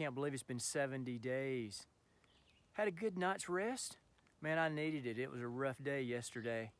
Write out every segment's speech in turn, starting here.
can't believe it's been 70 days. Had a good night's rest. Man, I needed it. It was a rough day yesterday.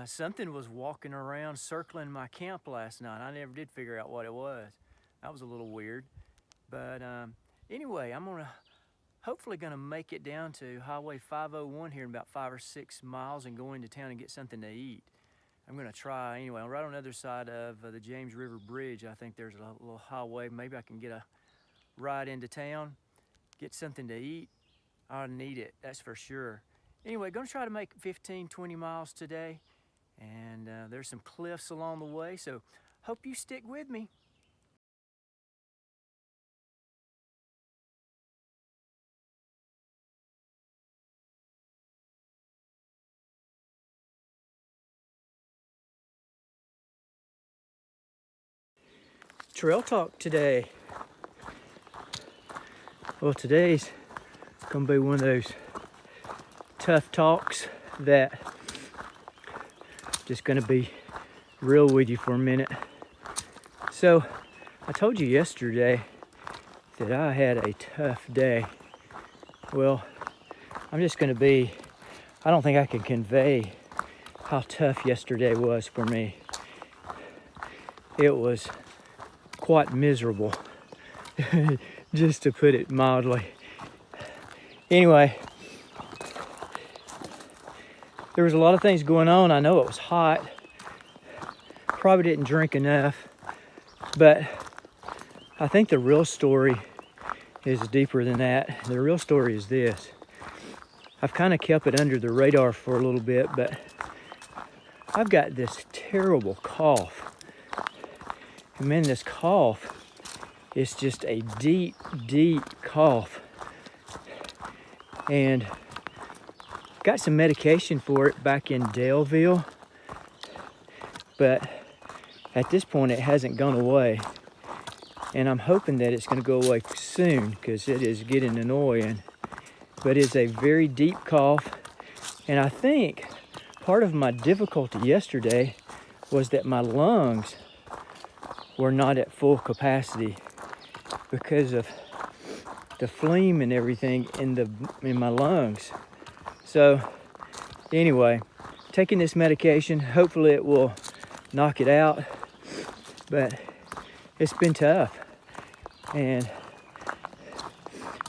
Something was walking around circling my camp last night. I never did figure out what it was. That was a little weird. But anyway, I'm hopefully gonna make it down to Highway 501 here in about 5 or 6 miles and go into town and get something to eat. I'm gonna try anyway. Right on the other side of the James River Bridge, I think there's a little highway. Maybe I can get a ride into town, get something to eat. I need it, that's for sure. Anyway, gonna try to make 15, 20 miles today. And there's some cliffs along the way, so hope you stick with me. Trail talk today. Well, today's gonna be one of those tough talks that just gonna be real with you for a minute. So I told you yesterday that I had a tough day. Well, I'm just gonna be, I don't think I can convey how tough yesterday was for me. It was quite miserable, just to put it mildly. Anyway, there was a lot of things going on. I know it was hot. Probably didn't drink enough, but I think the real story is deeper than that. The real story is this. I've kind of kept it under the radar for a little bit, but I've got this terrible cough. And man, this cough is just a deep, deep cough. And got some medication for it back in Daleville, but at this point it hasn't gone away. And I'm hoping that it's gonna go away soon because it is getting annoying. But it's a very deep cough. And I think part of my difficulty yesterday was that my lungs were not at full capacity because of the phlegm and everything in my lungs. So anyway, taking this medication, hopefully it will knock it out, but it's been tough. And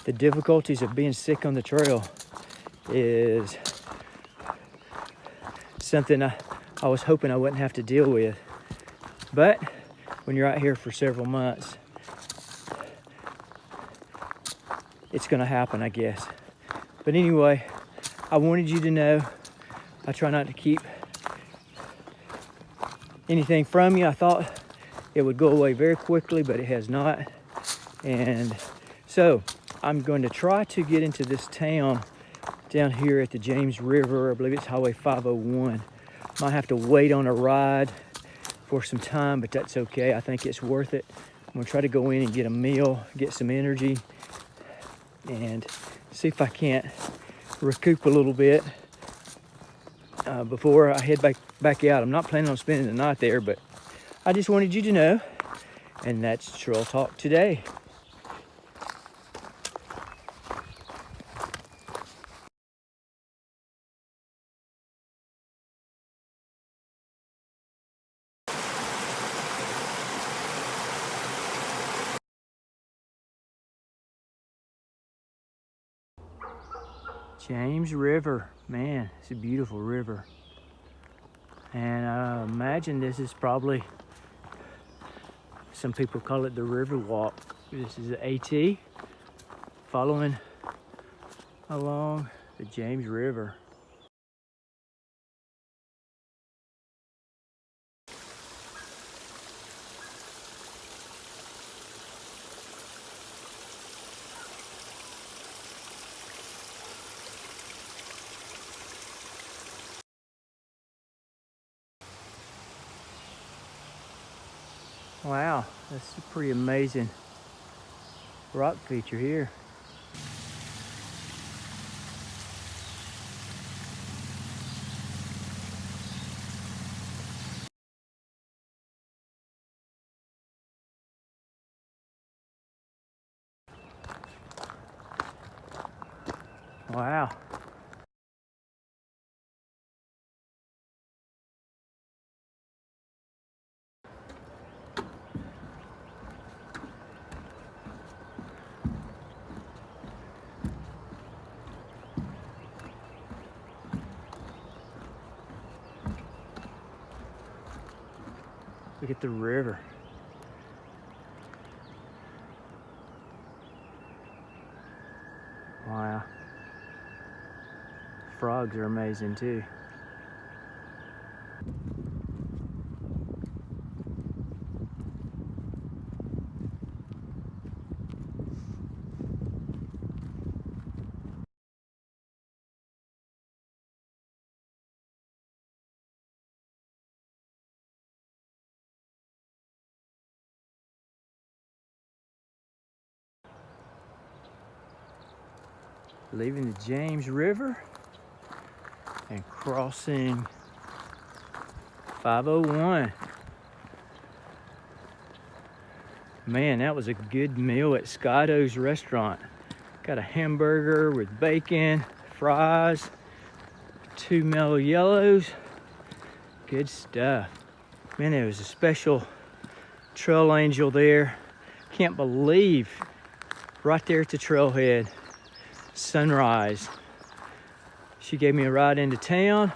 the difficulties of being sick on the trail is something I was hoping I wouldn't have to deal with. But when you're out here for several months, it's gonna happen, I guess. But anyway, I wanted you to know I try not to keep anything from you. I thought it would go away very quickly, but it has not. And so I'm going to try to get into this town down here at the James River. I believe it's Highway 501. Might have to wait on a ride for some time, but that's okay. I think it's worth it. I'm gonna try to go in and get a meal, get some energy, and see if I can't recoup a little bit before I head back out. I'm not planning on spending the night there, but I just wanted you to know, and that's Trail Talk today. James River, man, it's a beautiful river. And I imagine this is probably, some people call it the River Walk. This is the AT following along the James River. Wow, that's a pretty amazing rock feature here. Wow. Look at the river. Wow. Frogs are amazing too. Leaving the James River and crossing 501. Man, that was a good meal at Scotto's restaurant. Got a hamburger with bacon, fries, 2 mellow yellows. Good stuff. Man, there was a special trail angel there. Can't believe right there at the trailhead, sunrise. She gave me a ride into town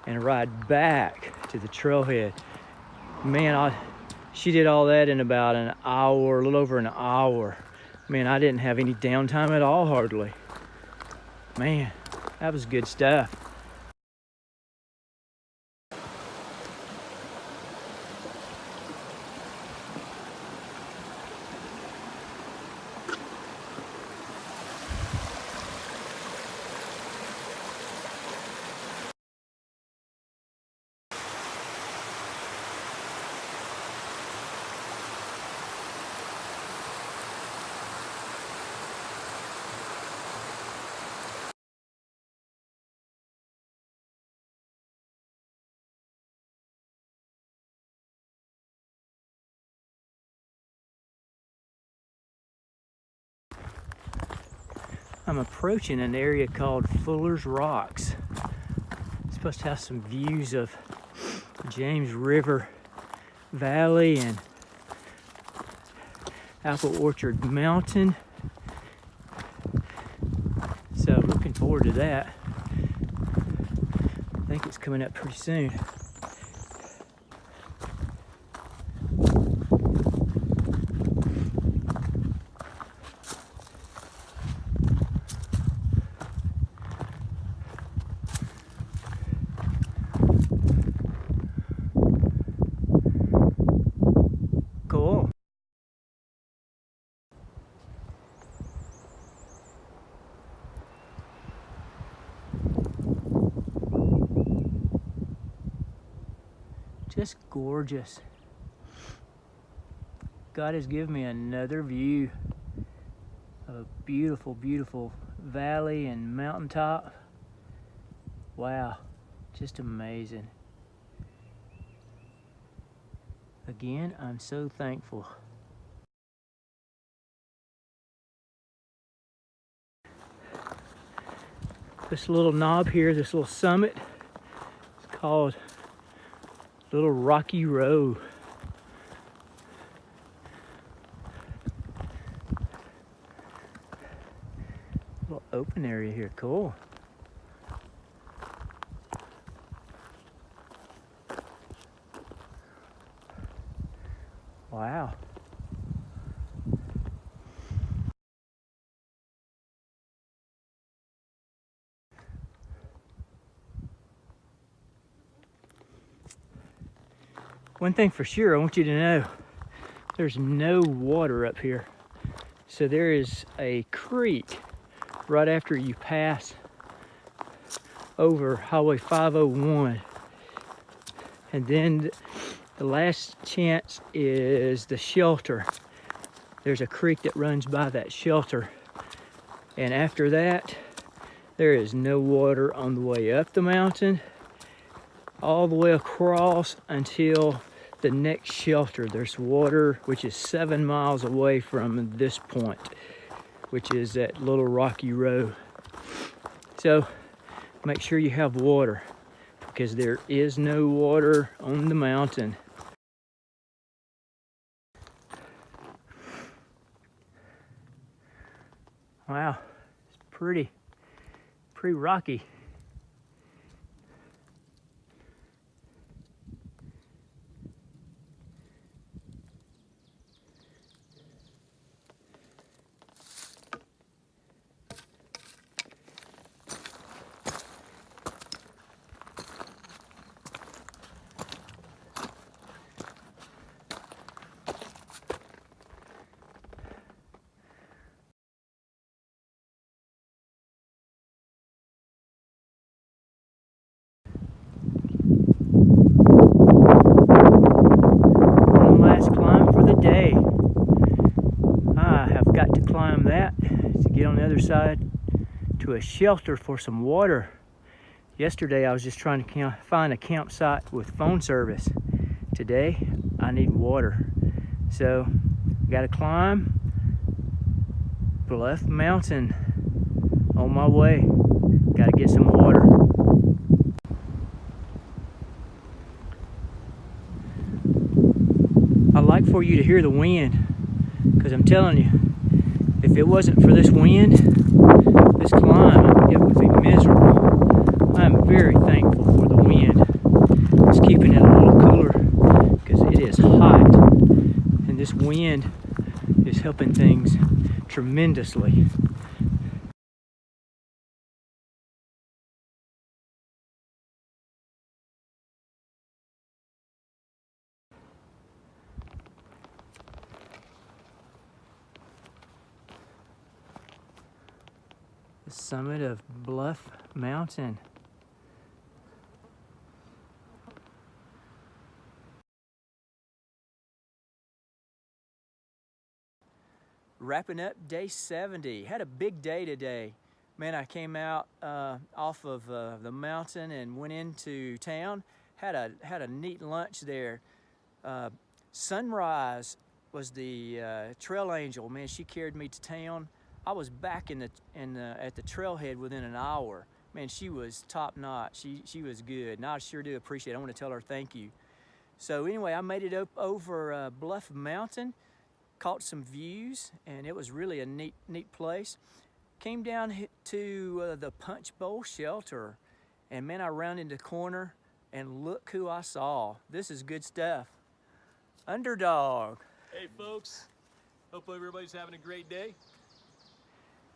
and a ride back to the trailhead. Man, she did all that in about an hour, a little over an hour. Man, I didn't have any downtime at all, hardly. Man, that was good stuff. I'm approaching an area called Fuller's Rocks. It's supposed to have some views of James River Valley and Apple Orchard Mountain. So looking forward to that. I think it's coming up pretty soon. Cool. Just gorgeous. God has given me another view of a beautiful, beautiful valley and mountaintop. Wow, just amazing. Again, I'm so thankful. This little knob here, this little summit, it's called Little Rocky Row. Little open area here, cool. Wow. One thing for sure, I want you to know, there's no water up here. So there is a creek right after you pass over Highway 501. And then the last chance is the shelter. There's a creek that runs by that shelter. And after that, there is no water on the way up the mountain, all the way across until the next shelter. There's water, which is 7 miles away from this point, which is at Little Rocky Row. So make sure you have water, because there is no water on the mountain. Wow, it's pretty rocky. One last climb for the day. I have got to climb that to get on the other side to a shelter for some water. Yesterday I was just trying to find a campsite with phone service. Today I need water. So got to climb Bluff Mountain. On my way. Got to get some water. I like for you to hear the wind, because I'm telling you, if it wasn't for this wind, this climb, it would be miserable. I'm very thankful for the wind. It's keeping it a little cooler, because it is hot, and this wind is helping things tremendously. The summit of Bluff Mountain. Wrapping up day 70. Had a big day today. Man, I came out off of the mountain and went into town. Had a neat lunch there. Sunrise was the trail angel. Man, she carried me to town. I was back at the trailhead within an hour. Man, she was top notch. She was good, and I sure do appreciate it. I want to tell her thank you. So anyway, I made it up over Bluff Mountain, caught some views, and it was really a neat place. Came down to the Punchbowl shelter, and man, I rounded the corner, and look who I saw. This is good stuff. Underdog. Hey folks, hope everybody's having a great day.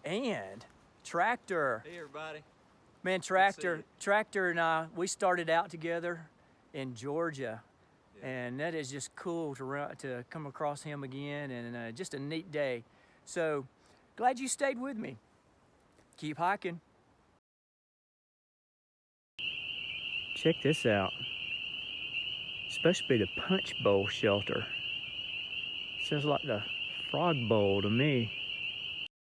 And Tractor. Hey everybody. Man, Tractor and I, we started out together in Georgia. Yeah. And that is just cool to come across him again, and just a neat day. So glad you stayed with me. Keep hiking. Check this out. It's supposed to be the Punchbowl shelter. Sounds like the Frog Bowl to me.